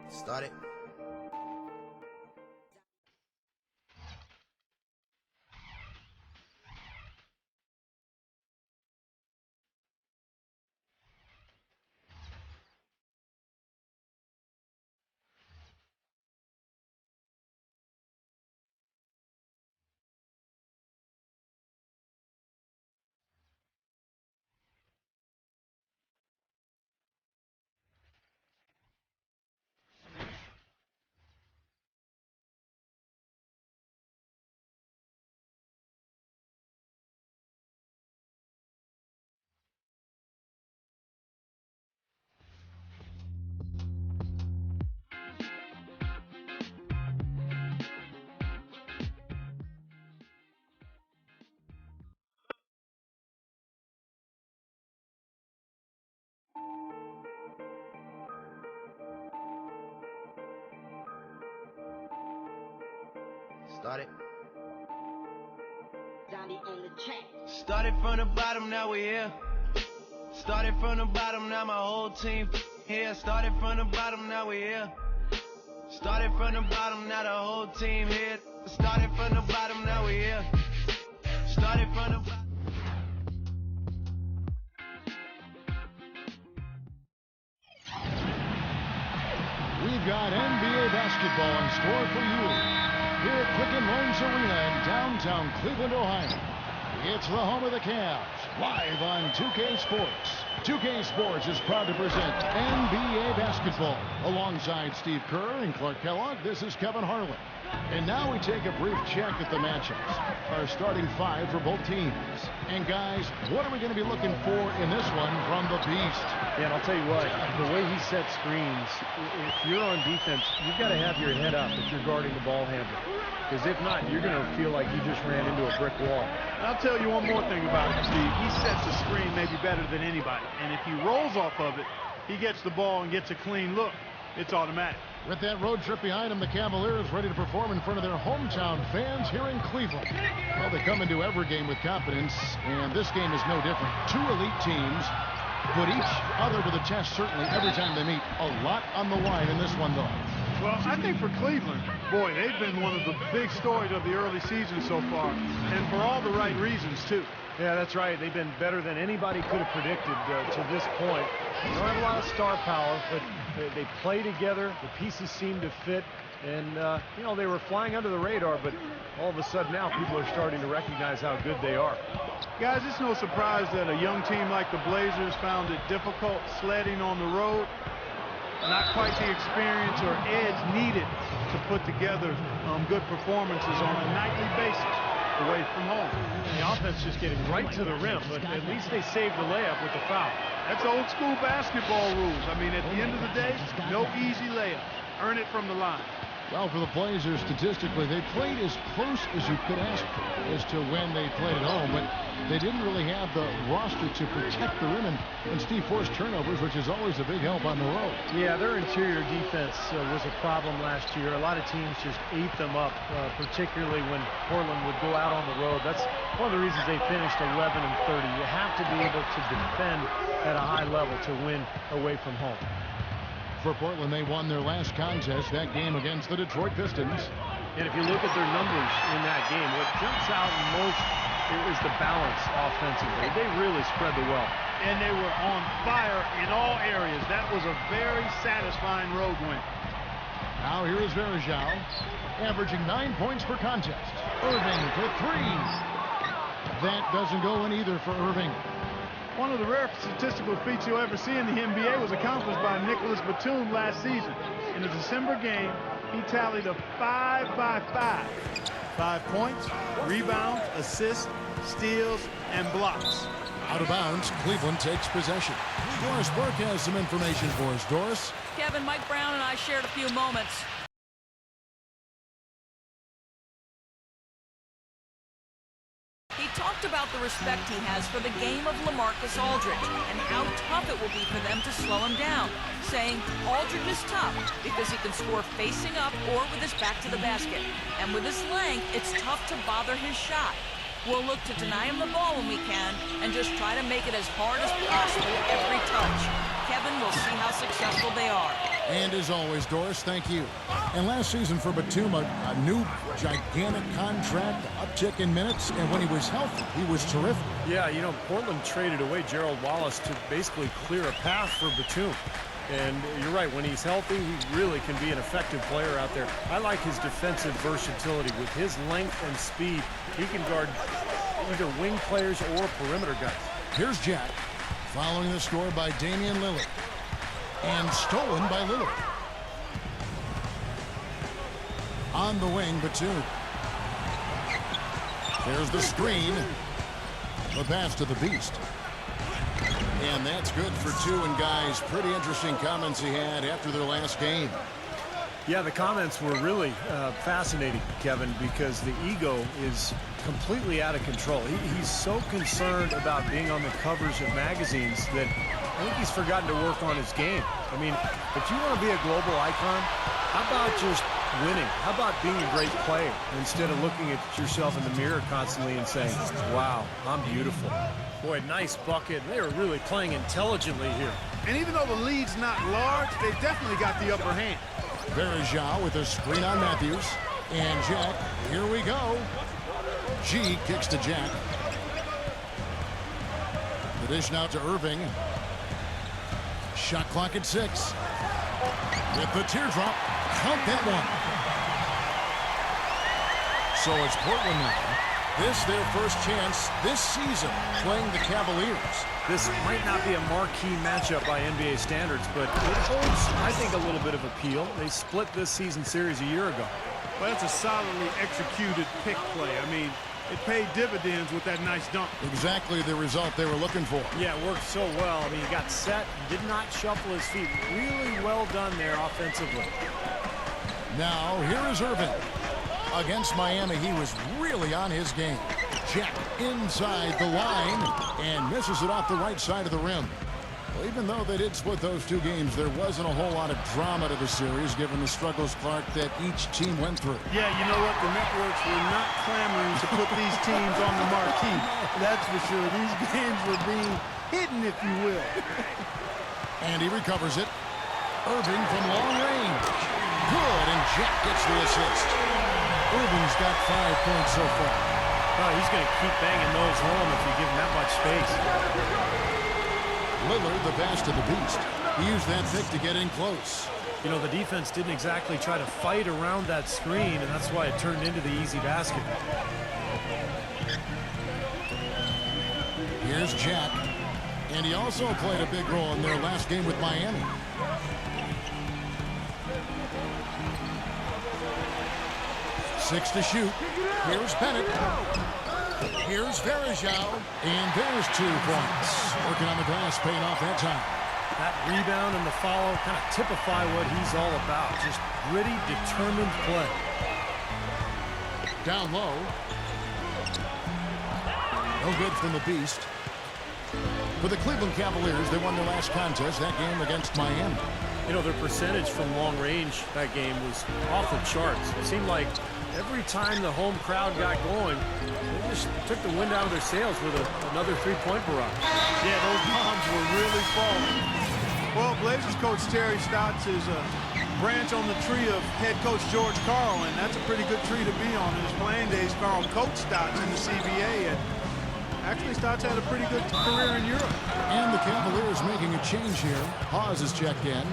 Started. Started. Started from the bottom, now we're here. Started from the bottom, now my whole team here. Started from the bottom, now we're here. Started from the bottom, now the whole team here. Started from the bottom, now we're here. Started from the bottom. We've got NBA basketball in store for you here at Quicken Loans Arena in downtown Cleveland, Ohio. It's the home of the Cavs, live on 2K Sports. 2K Sports is proud to present NBA basketball. Alongside Steve Kerr and Clark Kellogg, this is Kevin Harlan. And now we take a brief check at the matchups. Our starting five for both teams. And guys, what are we going to be looking for in this one from the Beast? Yeah, and I'll tell you what, the way he sets screens, if you're on defense, you've got to have your head up if you're guarding the ball handler. Because if not, you're going to feel like you just ran into a brick wall. And I'll tell you one more thing about him, Steve. He sets the screen maybe better than anybody. And if he rolls off of it, he gets the ball and gets a clean look. It's automatic. With that road trip behind him, the Cavaliers ready to perform in front of their hometown fans here in Cleveland. Well, they come into every game with confidence, and this game is no different. Two elite teams put each other to the test, certainly, every time they meet. A lot on the line in this one, though. Well, I think for Cleveland, boy, they've been one of the big stories of the early season so far, and for all the right reasons, too. Yeah, that's right. They've been better than anybody could have predicted to this point. They don't have a lot of star power, but they play together. The pieces seem to fit. And, you know, they were flying under the radar, but all of a sudden now people are starting to recognize how good they are. Guys, it's no surprise that a young team like the Blazers found it difficult sledding on the road. Not quite the experience or edge needed to put together good performances on a nightly basis away from home. The offense just getting right to the rim, but at least they saved the layup with the foul. That's old school basketball rules. I mean, at the end of the day, no easy layup. Earn it from the line. Well, for the Blazers, statistically, they played as close as you could ask for as to when they played at home, but they didn't really have the roster to protect the rim and Steve forced turnovers, which is always a big help on the road. Yeah, their interior defense was a problem last year. A lot of teams just ate them up, particularly when Portland would go out on the road. That's one of the reasons they finished 11-30. You have to be able to defend at a high level to win away from home. For Portland, they won their last contest, that game against the Detroit Pistons. And if you look at their numbers in that game, what jumps out most is the balance offensively. They really spread the wealth. And they were on fire in all areas. That was a very satisfying road win. Now here is Verjao, averaging 9 points per contest. Irving for three. That doesn't go in either for Irving. One of the rare statistical feats you'll ever see in the NBA was accomplished by Nicholas Batum last season. In a December game, he tallied a 5-by-5. 5 points, rebounds, assists, steals, and blocks. Out of bounds, Cleveland takes possession. Doris Burke has some information for us. Doris? Kevin, Mike Brown and I shared a few moments. He talked about the respect he has for the game of LaMarcus Aldridge and how tough it will be for them to slow him down, saying Aldridge is tough because he can score facing up or with his back to the basket. And with his length, it's tough to bother his shot. We'll look to deny him the ball when we can and just try to make it as hard as possible every touch. Kevin, we'll see how successful they are. And as always, Doris, thank you. And last season for Batum, a new gigantic contract, uptick in minutes, and when he was healthy, he was terrific. Yeah, you know, Portland traded away Gerald Wallace to basically clear a path for Batum. And you're right, when he's healthy, he really can be an effective player out there. I like his defensive versatility. With his length and speed, he can guard either wing players or perimeter guys. Here's Jack, following the score by Damian Lillard. And stolen by Lillard. On the wing, Batum. There's the screen. The pass to the Beast. And that's good for two. And guys, pretty interesting comments he had after their last game. Yeah, the comments were really fascinating, Kevin, because the ego is completely out of control. He's so concerned about being on the covers of magazines that I think he's forgotten to work on his game. I mean, if you want to be a global icon, how about just winning? How about being a great player instead of looking at yourself in the mirror constantly and saying, wow, I'm beautiful. Boy, nice bucket. They were really playing intelligently here. And even though the lead's not large, they definitely got the upper hand. Verajao with a screen on Matthews. And Jack, here we go. G kicks to Jack. The dish now to Irving. Shot clock at 6. With the teardrop, count that one. So it's Portland now. This their first chance this season playing the Cavaliers. This might not be a marquee matchup by NBA standards, but it holds, I think, a little bit of appeal. They split this season series a year ago. Well, that's a solidly executed pick play. I mean, it paid dividends with that nice dunk. Exactly the result they were looking for. Yeah, it worked so well. I mean, he got set, did not shuffle his feet. Really well done there offensively. Now, here is Irving. Against Miami, he was really on his game. Jack inside the line and misses it off the right side of the rim. Well, even though they did split those two games, there wasn't a whole lot of drama to the series, given the struggles, Clark, that each team went through. Yeah, you know what? The networks were not clamoring to put these teams on the marquee. That's for sure. These games were being hidden, if you will. And he recovers it. Irving from long range. Good, and Jack gets the assist. Irving's got 5 points so far. Oh, he's going to keep banging those home if you give him that much space. Lillard, the pass to the Beast. He used that pick to get in close. You know, the defense didn't exactly try to fight around that screen, and that's why it turned into the easy basket. Here's Jack. And he also played a big role in their last game with Miami. Six to shoot. Here's Bennett. Here's Verajao. And there's 2 points. Working on the glass, paying off that time. That rebound and the follow kind of typify what he's all about. Just gritty, determined play. Down low. No good from the Beast. For the Cleveland Cavaliers, they won their last contest, that game against Miami. You know, their percentage from long range that game was off the charts. It seemed like every time the home crowd got going, they just took the wind out of their sails with another 3-point barrage. Yeah, those bombs were really falling. Well, Blazers coach Terry Stotts is a branch on the tree of head coach George Karl, and that's a pretty good tree to be on. In his playing days, Karl coached Stotts in the CBA, and actually Stotts had a pretty good career in Europe. And the Cavaliers making a change here. Hawes is checked in.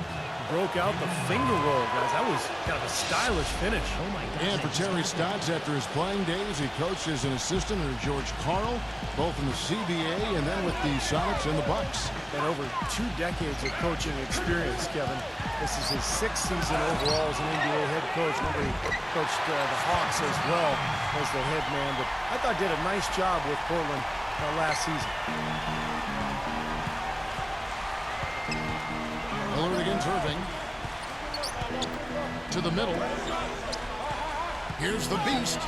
Broke out the finger roll, guys. That was kind of a stylish finish. Oh, my God. And for Terry Stotts, after his playing days, he coached as an assistant under George Karl, both in the CBA and then with the Sonics and the Bucks. And over 2 decades of coaching experience, Kevin. This is his 6th season overall as an NBA head coach. Remember, he coached the Hawks as well as the head man. But I thought did a nice job with Portland last season. Lillard against Irving. To the middle. Here's the Beast.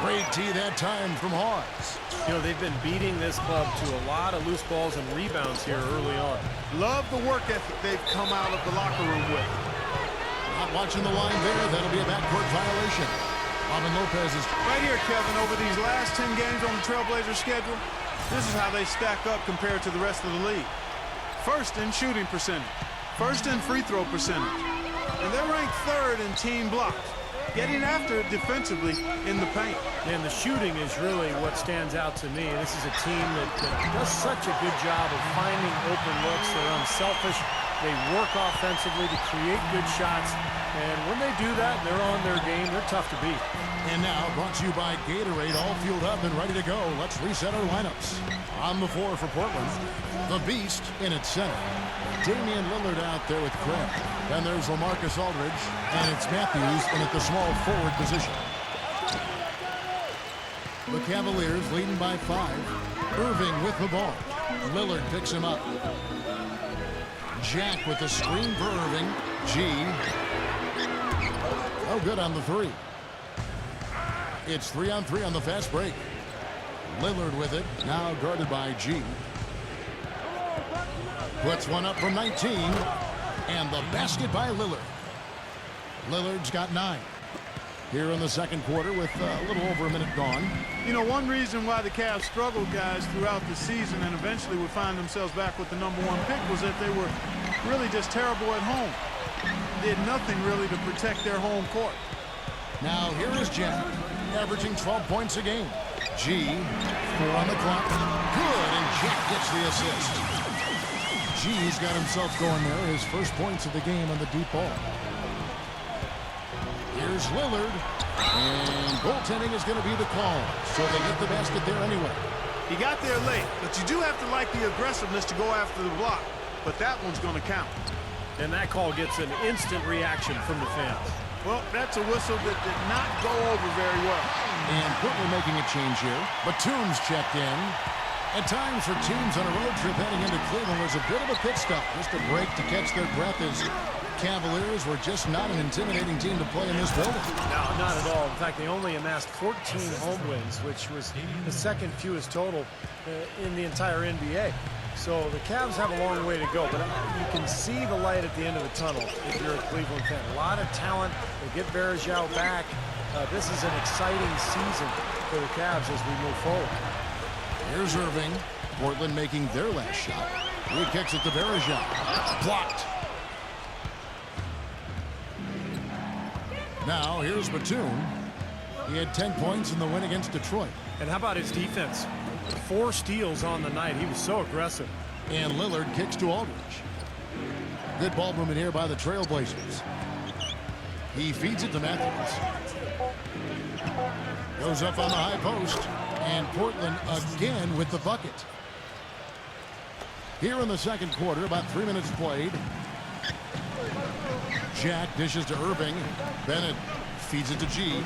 Great tee that time from Hawes. You know, they've been beating this club to a lot of loose balls and rebounds here early on. Love the work ethic they've come out of the locker room with. Not watching the line there. That'll be a backcourt violation. Robin Lopez is Right here, Kevin, over these last 10 games on the Trailblazers schedule, this is how they stack up compared to the rest of the league. first in shooting percentage, first in free throw percentage, and they're ranked third in team blocks, getting after it defensively in the paint. And the shooting is really what stands out to me. This is a team that does such a good job of finding open looks. They're unselfish. They work offensively to create good shots. And when they do that, they're on their game. They're tough to beat. And now, brought to you by Gatorade, all fueled up and ready to go. Let's reset our lineups. On the floor for Portland, the Beast in its center. Damian Lillard out there with Craig. Then there's LaMarcus Aldridge, and it's Matthews in at the small forward position. The Cavaliers leading by 5. Irving with the ball. Lillard picks him up. Jack with the screen for Irving. G. Oh, good on the 3. It's 3-on-3 on the fast break. Lillard with it, now guarded by G. Puts one up from 19, and the basket by Lillard. Lillard's got 9. Here in the second quarter with a little over a minute gone. You know, one reason why the Cavs struggled, guys, throughout the season and eventually would find themselves back with the #1 pick was that they were really just terrible at home. Did nothing really to protect their home court. Now here is Jack, averaging 12 points a game. G, 4 on the clock. Good, and Jack gets the assist. G's got himself going there, his first points of the game on the deep ball. Here's Lillard, and goaltending is going to be the call, so they get the basket there anyway. He got there late, but you do have to like the aggressiveness to go after the block, but that one's going to count. And that call gets an instant reaction from the fans. Well, that's a whistle that did not go over very well. And Portland making a change here. Batum's checked in. At times for teams on a road trip heading into Cleveland was a bit of a pit stop. Just a break to catch their breath as Cavaliers were just not an intimidating team to play in this building. No, not at all. In fact, they only amassed 14 home wins, which was the second fewest total in the entire NBA. So the Cavs have a long way to go, but you can see the light at the end of the tunnel if you're a Cleveland fan. A lot of talent. They get Bergeau back. This is an exciting season for the Cavs as we move forward. Here's Irving. Portland making their last shot. He kicks it to Bergeau. Blocked. Now here's Batum. He had 10 points in the win against Detroit. And how about his defense? 4 steals on the night. He was so aggressive. And Lillard kicks to Aldridge. Good ball movement here by the Trailblazers. He feeds it to Matthews. Goes up on the high post. And Portland again with the bucket. Here in the second quarter, about 3 minutes played. Jack dishes to Irving. Bennett feeds it to G.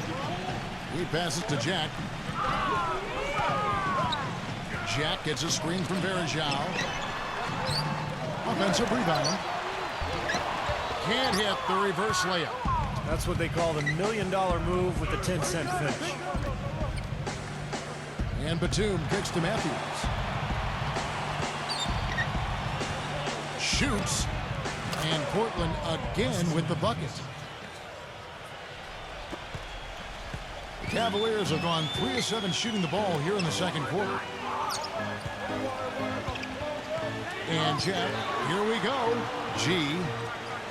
He passes to Jack. Jack gets a screen from Bergeau. Offensive rebound. Can't hit the reverse layup. That's what they call the $1 million move with the 10-cent finish. And Batum kicks to Matthews. Shoots. And Portland again with the bucket. The Cavaliers have gone 3 of 7 shooting the ball here in the second quarter. And Jack, here we go. G,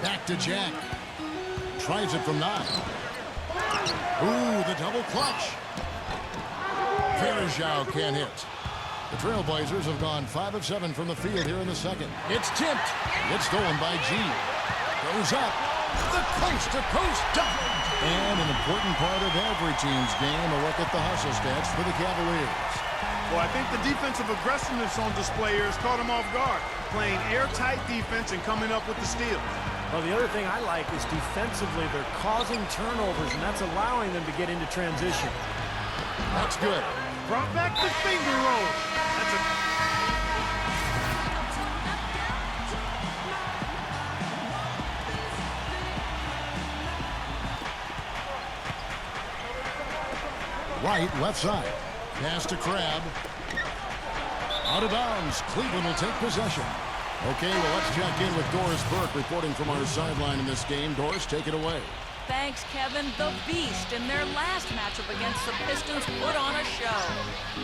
back to Jack. Tries it from 9. Ooh, the double clutch. Bergeau can't hit. The Trailblazers have gone 5 of 7 from the field here in the second. It's tipped. It's stolen by G. Goes up. The coast-to-coast dunk. And an important part of every team's game, a look at the hustle stats for the Cavaliers. Well, I think the defensive aggressiveness on display here has caught them off guard, playing airtight defense and coming up with the steals. Well, the other thing I like is defensively they're causing turnovers, and that's allowing them to get into transition. That's good. Brought back the finger roll. That's a... White, left side. Pass to Crabbe. Out of bounds. Cleveland will take possession. Okay, well, let's check in with Doris Burke reporting from our sideline in this game. Doris, take it away. Thanks, Kevin. The Beast in their last matchup against the Pistons put on a show.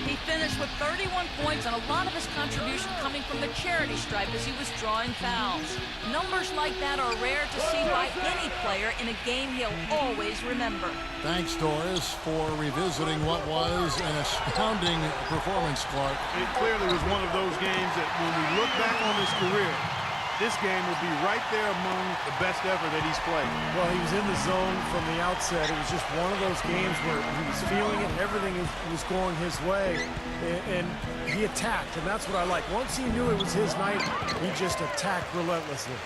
He finished with 31 points and a lot of his contribution coming from the charity stripe as he was drawing fouls. Numbers like that are rare to see by any player in a game he'll always remember. Thanks, Doris, for revisiting what was an astounding performance, Clark. It clearly was one of those games that when we look back on his career, this game will be right there among the best ever that he's played. Well, he was in the zone from the outset. It was just one of those games where he was feeling it. Everything was going his way, and he attacked, and that's what I like. Once he knew it was his night, he just attacked relentlessly.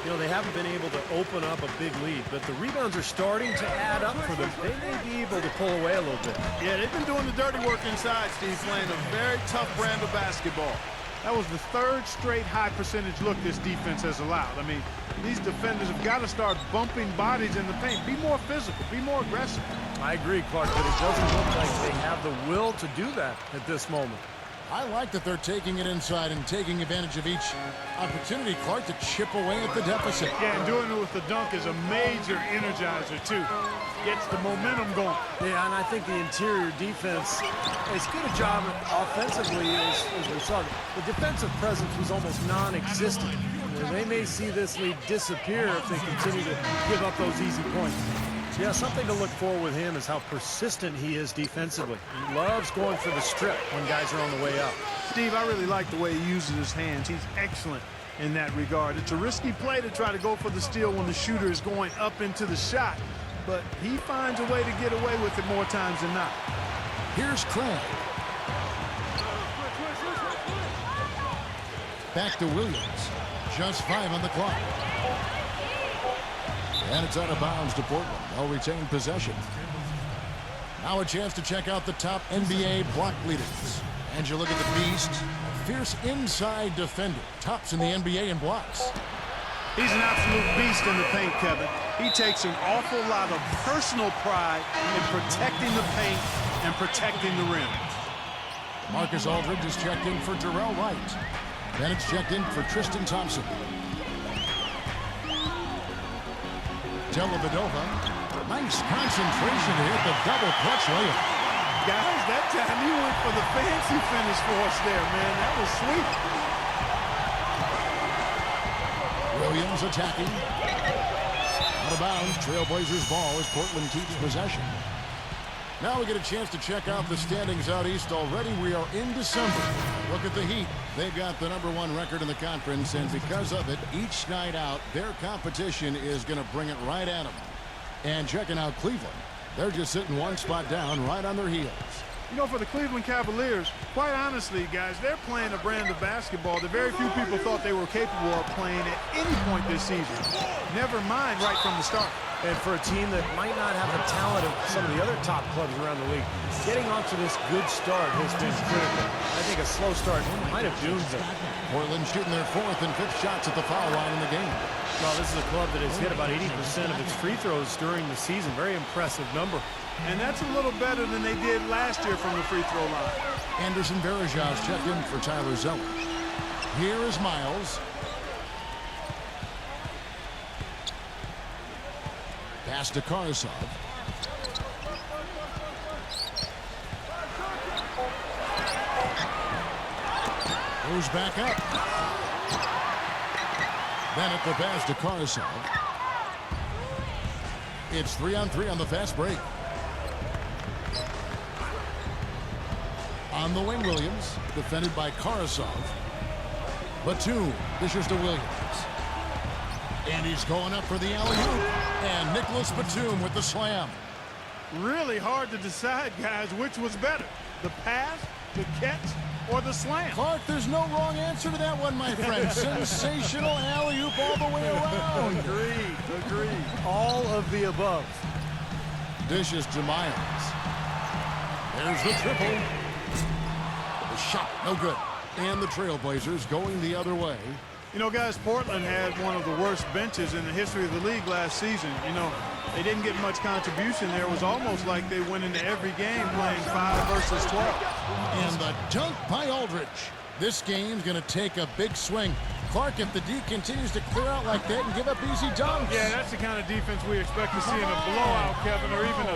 You know, they haven't been able to open up a big lead, but the rebounds are starting to add up for them. They may be able to pull away a little bit. Yeah, they've been doing the dirty work inside, Steve, playing a very tough brand of basketball. That was the third straight high percentage look this defense has allowed. I mean, these defenders have got to start bumping bodies in the paint. Be more physical. Be more aggressive. I agree, Clark, but it doesn't look like they have the will to do that at this moment. I like that they're taking it inside and taking advantage of each opportunity, Clark, to chip away at the deficit. Yeah, and doing it with the dunk is a major energizer, too. Gets the momentum going. Yeah, and I think the interior defense, as good a job offensively as we saw. The defensive presence was almost non-existent. They may see this lead disappear if they continue to give up those easy points. Yeah, something to look for with him is how persistent he is defensively. He loves going for the strip when guys are on the way up. Steve, I really like the way he uses his hands. He's excellent in that regard. It's a risky play to try to go for the steal when the shooter is going up into the shot, but he finds a way to get away with it more times than not. Here's Craig. Back to Williams. Just 5 on the clock. And it's out of bounds to Portland. They'll retain possession. Now a chance to check out the top NBA block leaders. And you look at the beast, a fierce inside defender. Tops in the NBA in blocks. He's an absolute beast in the paint, Kevin. He takes an awful lot of personal pride in protecting the paint and protecting the rim. Marcus Aldridge is checked in for Jarrell Wright. Then it's checked in for Tristan Thompson. Dellavedova. Nice concentration to hit the double clutch layup. Guys, that time he went for the fancy finish for us there, man. That was sweet. Williams attacking. Out of bounds. Trailblazers ball as Portland keeps possession. Now we get a chance to check out the standings out east already. We are in December. Look at the Heat. They've got the #1 record in the conference, and because of it, each night out, their competition is going to bring it right at them. And checking out Cleveland, they're just sitting one spot down right on their heels. You know, for the Cleveland Cavaliers, quite honestly, guys, they're playing a brand of basketball that very few people thought they were capable of playing at any point this season. Never mind right from the start. And for a team that might not have the talent of some of the other top clubs around the league, getting off to this good start has been critical. I think a slow start might have doomed them. Portland shooting their 4th and 5th shots at the foul line in the game. Well, this is a club that has hit about 80% of its free throws during the season. Very impressive number. And that's a little better than they did last year from the free throw line. Anderson Varejão's checked in for Tyler Zeller. Here is Miles. Pass to Karsov. Goes back up. Bennett the pass to Karsov. It's 3-on-3 on the fast break. On the wing, Williams, defended by Karsov. Batum dishes to Williams. And he's going up for the alley-oop. And Nicholas Batum with the slam. Really hard to decide, guys, which was better. The pass, the catch, or the slam. Clark, there's no wrong answer to that one, my friend. Sensational alley-oop all the way around. Agreed. All of the above. Dishes to Miles. There's the triple. The shot, no good. And the Trailblazers going the other way. You know, guys, Portland had one of the worst benches in the history of the league last season. You know, they didn't get much contribution there. It was almost like they went into every game playing 5 versus 12. And the dunk by Aldridge. This game's going to take a big swing. Clark, if the D continues to clear out like that and give up easy dunks. Yeah, that's the kind of defense we expect to see in a blowout, Kevin, or even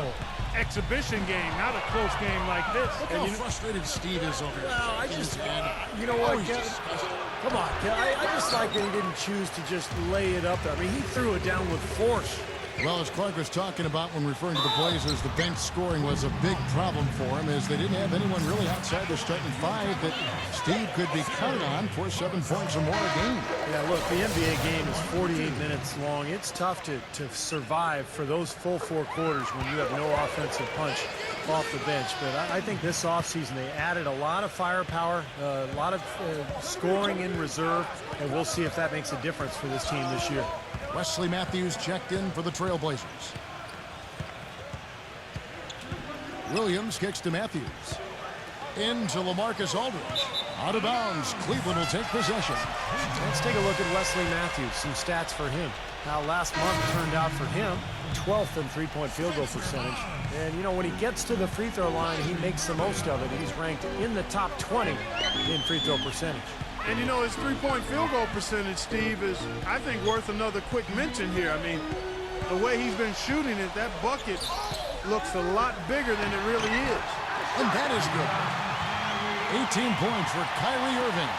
exhibition game, not a close game like this. Look how frustrated Steve is over here. Well, I just, you know what, Kevin? Come on, Kevin. I just like that he didn't choose to just lay it up there. I mean, he threw it down with force. Well, as Clark was talking about when referring to the Blazers, the bench scoring was a big problem for him as they didn't have anyone really outside the starting five that Steve could be counted on for 7 points or more a game. Yeah, look, the NBA game is 48 minutes long. It's tough to survive for those full 4 quarters when you have no offensive punch off the bench. But I think this offseason they added a lot of firepower, a lot of scoring in reserve, and we'll see if that makes a difference for this team this year. Wesley Matthews checked in for the Trailblazers. Williams kicks to Matthews. Into LaMarcus Aldridge. Out of bounds. Cleveland will take possession. Let's take a look at Wesley Matthews. Some stats for him. How last month turned out for him. 12th in three-point field goal percentage. And, you know, when he gets to the free throw line, he makes the most of it. He's ranked in the top 20 in free throw percentage. And, you know, his three-point field goal percentage, Steve, is, I think, worth another quick mention here. I mean, the way he's been shooting it, that bucket looks a lot bigger than it really is. And that is good. 18 points for Kyrie Irving.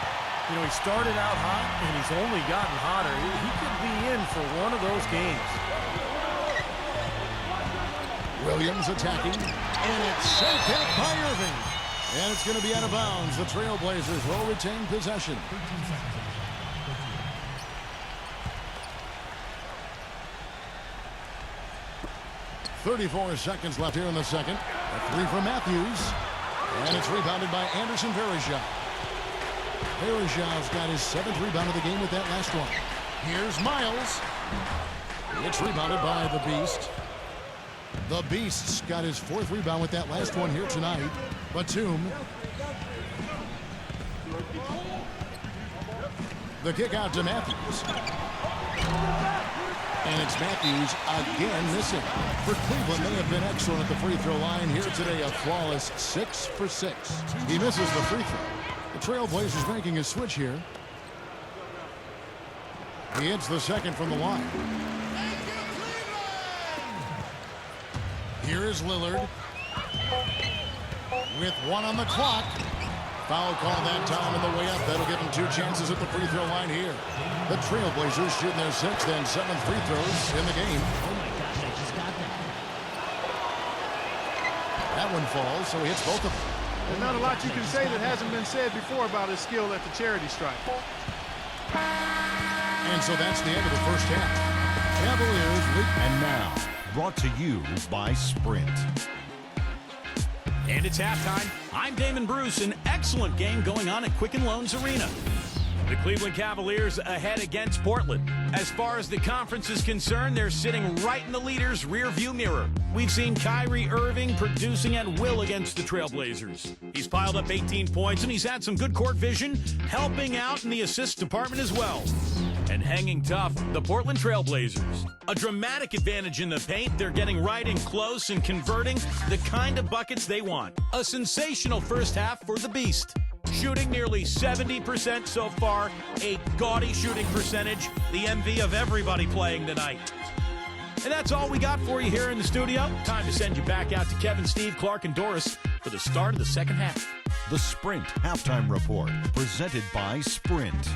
You know, he started out hot, and he's only gotten hotter. He could be in for one of those games. Williams attacking, and it's sent back by Irving. And it's going to be out of bounds. The Trailblazers will retain possession. .34 seconds left here in the second. A three from Matthews. And it's rebounded by Anderson Varejao. Varejau's got his 7th rebound of the game with that last one. Here's Miles. It's rebounded by the Beast. The Beast's got his 4th rebound with that last one here tonight. Batum. The kick out to Matthews. And it's Matthews again missing. For Cleveland, they have been excellent at the free throw line here today. A flawless 6 for 6. He misses the free throw. The Trailblazers making a switch here. He hits the second from the line. Here is Lillard. With 1 on the clock. Foul call that time on the way up. That'll give him 2 chances at the free throw line here. The Trailblazers shooting their 6th and 7th free throws in the game. Oh my gosh, I just got that. That one falls, so he hits both of them. There's not a lot you can say that hasn't been said before about his skill at the charity stripe. And so that's the end of the first half. Cavaliers lead. And now, brought to you by Sprint. And it's halftime. I'm Damon Bruce. An excellent game going on at Quicken Loans Arena. The Cleveland Cavaliers ahead against Portland. As far as the conference is concerned, they're sitting right in the leader's rearview mirror. We've seen Kyrie Irving producing at will against the Trailblazers. He's piled up 18 points, and he's had some good court vision, helping out in the assist department as well. And hanging tough, the Portland Trailblazers. A dramatic advantage in the paint. They're getting right in close and converting the kind of buckets they want. A sensational first half for the Beast. Shooting nearly 70% so far, a gaudy shooting percentage, the envy of everybody playing tonight. And that's all we got for you here in the studio. Time to send you back out to Kevin, Steve, Clark, and Doris for the start of the second half. The Sprint Halftime Report, presented by Sprint.